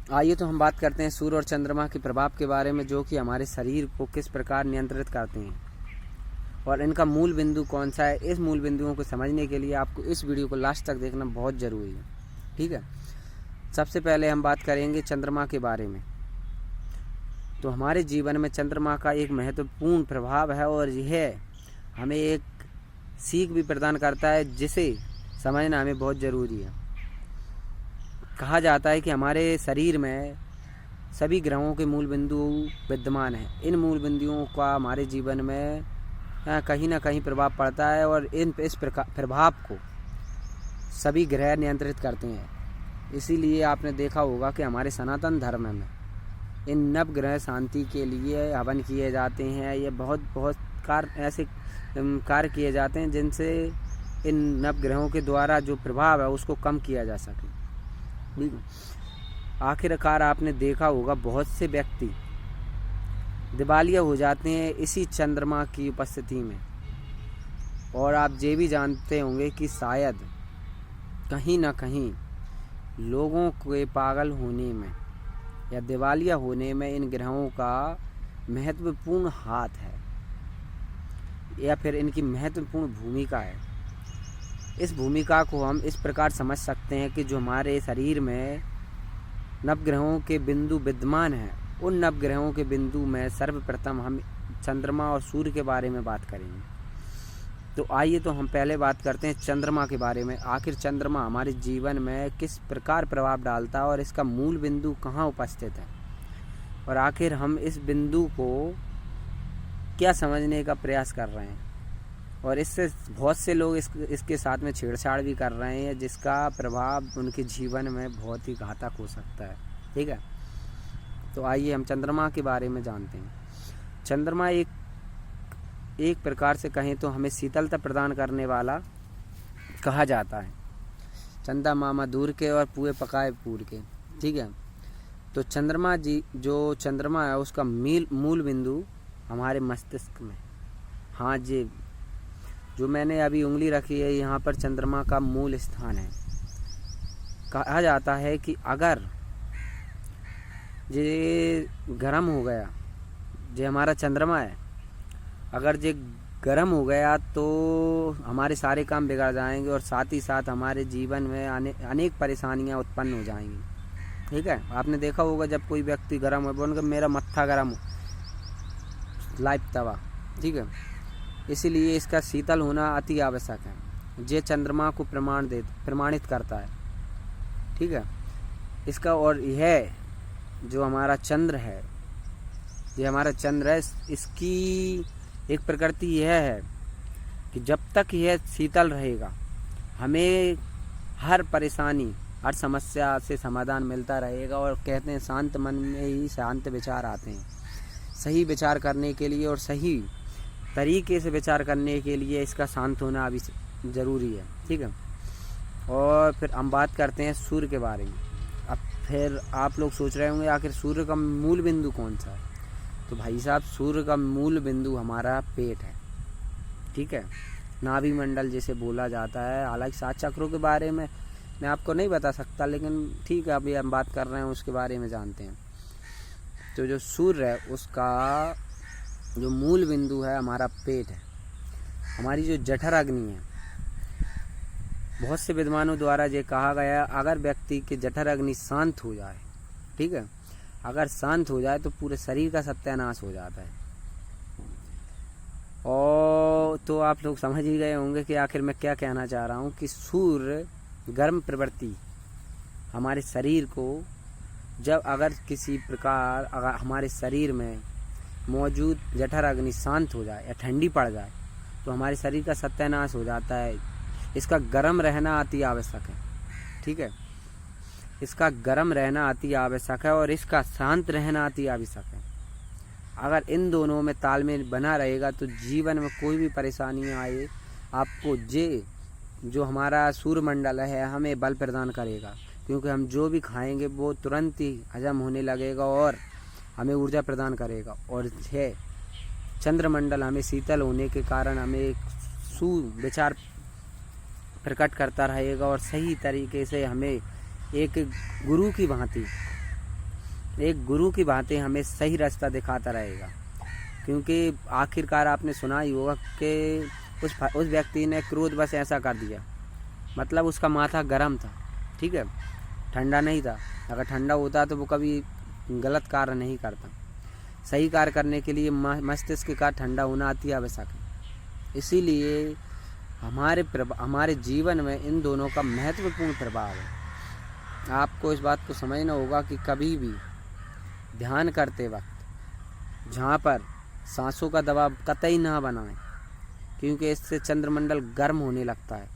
आइए तो हम बात करते हैं सूर्य और चंद्रमा के प्रभाव के बारे में, जो कि हमारे शरीर को किस प्रकार नियंत्रित करते हैं और इनका मूल बिंदु कौन सा है। इस मूल बिंदुओं को समझने के लिए आपको इस वीडियो को लास्ट तक देखना बहुत ज़रूरी है। ठीक है, सबसे पहले हम बात करेंगे चंद्रमा के बारे में। तो हमारे जीवन में चंद्रमा का एक महत्वपूर्ण प्रभाव है और यह हमें एक सीख भी प्रदान करता है, जिसे समझना हमें बहुत ज़रूरी है। कहा जाता है कि हमारे शरीर में सभी ग्रहों के मूल बिंदु विद्यमान हैं। इन मूल बिंदुओं का हमारे जीवन में कहीं ना कहीं प्रभाव पड़ता है और इस प्रभाव को सभी ग्रह नियंत्रित करते हैं। इसीलिए आपने देखा होगा कि हमारे सनातन धर्म में इन नवग्रह शांति के लिए हवन किए जाते हैं। ये बहुत ऐसे कार्य किए जाते हैं जिनसे इन नवग्रहों के द्वारा जो प्रभाव है उसको कम किया जा सके। आखिरकार आपने देखा होगा बहुत से व्यक्ति दिवालिया हो जाते हैं इसी चंद्रमा की उपस्थिति में। और आप ये भी जानते होंगे कि शायद कहीं ना कहीं लोगों के पागल होने में या दिवालिया होने में इन ग्रहों का महत्वपूर्ण हाथ है या फिर इनकी महत्वपूर्ण भूमिका है। इस भूमिका को हम इस प्रकार समझ सकते हैं कि जो हमारे शरीर में नवग्रहों के बिंदु विद्यमान हैं, उन नवग्रहों के बिंदु में सर्वप्रथम हम चंद्रमा और सूर्य के बारे में बात करेंगे। तो आइए तो हम पहले बात करते हैं चंद्रमा के बारे में। आखिर चंद्रमा हमारे जीवन में किस प्रकार प्रभाव डालता है और इसका मूल बिंदु कहाँ उपस्थित है, और आखिर हम इस बिंदु को क्या समझने का प्रयास कर रहे हैं। और इससे बहुत से लोग इसके साथ में छेड़छाड़ भी कर रहे हैं, जिसका प्रभाव उनके जीवन में बहुत ही घातक हो सकता है। ठीक है, तो आइए हम चंद्रमा के बारे में जानते हैं। चंद्रमा एक प्रकार से कहें तो हमें शीतलता प्रदान करने वाला कहा जाता है। चंदा मामा दूर के और पुए पकाए पूर के। ठीक है, तो चंद्रमा है उसका मूल बिंदु हमारे मस्तिष्क में। हाँ जी, जो मैंने अभी उंगली रखी है यहाँ पर चंद्रमा का मूल स्थान है। कहा जाता है कि अगर ये गर्म हो गया, जो हमारा चंद्रमा है, अगर ये गर्म हो गया तो हमारे सारे काम बिगड़ जाएंगे और साथ ही साथ हमारे जीवन में अनेक परेशानियां उत्पन्न हो जाएंगी। ठीक है, आपने देखा होगा जब कोई व्यक्ति गर्म हो, बोलेगा मेरा मत्था गर्म हो, लाइव तवा। ठीक है, इसीलिए इसका शीतल होना अति आवश्यक है। ये चंद्रमा को प्रमाणित करता है। ठीक है, इसका और यह जो हमारा चंद्र है, ये हमारा चंद्र है, इसकी एक प्रकृति यह है कि जब तक यह शीतल रहेगा हमें हर परेशानी, हर समस्या से समाधान मिलता रहेगा। और कहते हैं शांत मन में ही शांत विचार आते हैं। सही विचार करने के लिए और सही तरीके से विचार करने के लिए इसका शांत होना अभी ज़रूरी है। ठीक है, और फिर हम बात करते हैं सूर्य के बारे में। अब फिर आप लोग सोच रहे होंगे आखिर सूर्य का मूल बिंदु कौन सा है। तो भाई साहब, सूर्य का मूल बिंदु हमारा पेट है। ठीक है, नाभि मंडल जिसे बोला जाता है। हालांकि 7 चक्रों के बारे में मैं आपको नहीं बता सकता, लेकिन ठीक है, अभी हम बात कर रहे हैं उसके बारे में जानते हैं। तो जो सूर्य है उसका जो मूल बिंदु है हमारा पेट है। हमारी जो जठर अग्नि है, बहुत से विद्वानों द्वारा ये कहा गया है अगर व्यक्ति की जठर अग्नि शांत हो जाए, ठीक है, अगर शांत हो जाए तो पूरे शरीर का सत्यानाश हो जाता है। और तो आप लोग समझ ही गए होंगे कि आखिर मैं क्या कहना चाह रहा हूँ कि सूर्य गर्म प्रवृत्ति हमारे शरीर को जब अगर किसी प्रकार अगर हमारे शरीर में मौजूद जठर अग्नि शांत हो जाए या ठंडी पड़ जाए तो हमारे शरीर का सत्यानाश हो जाता है। इसका गर्म रहना अति आवश्यक है। ठीक है, इसका गर्म रहना अति आवश्यक है और इसका शांत रहना अति आवश्यक है। अगर इन दोनों में तालमेल बना रहेगा तो जीवन में कोई भी परेशानी आए आपको जो हमारा सूर्यमंडल है हमें बल प्रदान करेगा, क्योंकि हम जो भी खाएंगे वो तुरंत ही हजम होने लगेगा और हमें ऊर्जा प्रदान करेगा। और चंद्रमंडल हमें शीतल होने के कारण हमें एक सुविचार प्रकट करता रहेगा और सही तरीके से हमें एक गुरु की भांति एक गुरु की भांति हमें सही रास्ता दिखाता रहेगा। क्योंकि आखिरकार आपने सुना ही होगा कि उस व्यक्ति ने क्रोधवश ऐसा कर दिया, मतलब उसका माथा गर्म था, ठीक है, ठंडा नहीं था। अगर ठंडा होता तो वो कभी गलत कार्य नहीं करता। सही कार्य करने के लिए मस्तिष्क का ठंडा होना अति आवश्यक है। इसीलिए हमारे जीवन में इन दोनों का महत्वपूर्ण प्रभाव है। आपको इस बात को समझना होगा कि कभी भी ध्यान करते वक्त जहाँ पर सांसों का दबाव कतई ना बनाएं, क्योंकि इससे चंद्रमंडल गर्म होने लगता है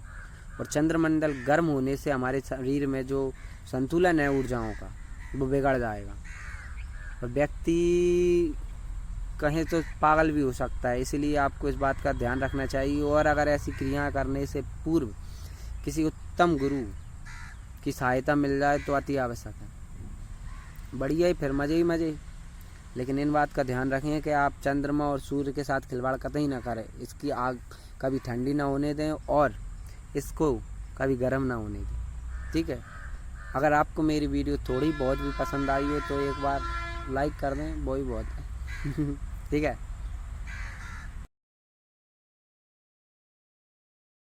और चंद्रमंडल गर्म होने से हमारे शरीर में जो संतुलन है ऊर्जाओं का वो बिगड़ जाएगा और व्यक्ति कहें तो पागल भी हो सकता है। इसीलिए आपको इस बात का ध्यान रखना चाहिए। और अगर ऐसी क्रियाएं करने से पूर्व किसी उत्तम गुरु की सहायता मिल जाए तो अति आवश्यक है। बढ़िया ही, फिर मज़े ही मज़े। लेकिन इन बात का ध्यान रखें कि आप चंद्रमा और सूर्य के साथ खिलवाड़ कतई ना करें। इसकी आग कभी ठंडी ना होने दें और इसको कभी गर्म ना होने दें, ठीक है। अगर आपको मेरी वीडियो थोड़ी बहुत भी पसंद आई हो तो एक बार लाइक कर दें, वो ही बहुत है। ठीक है।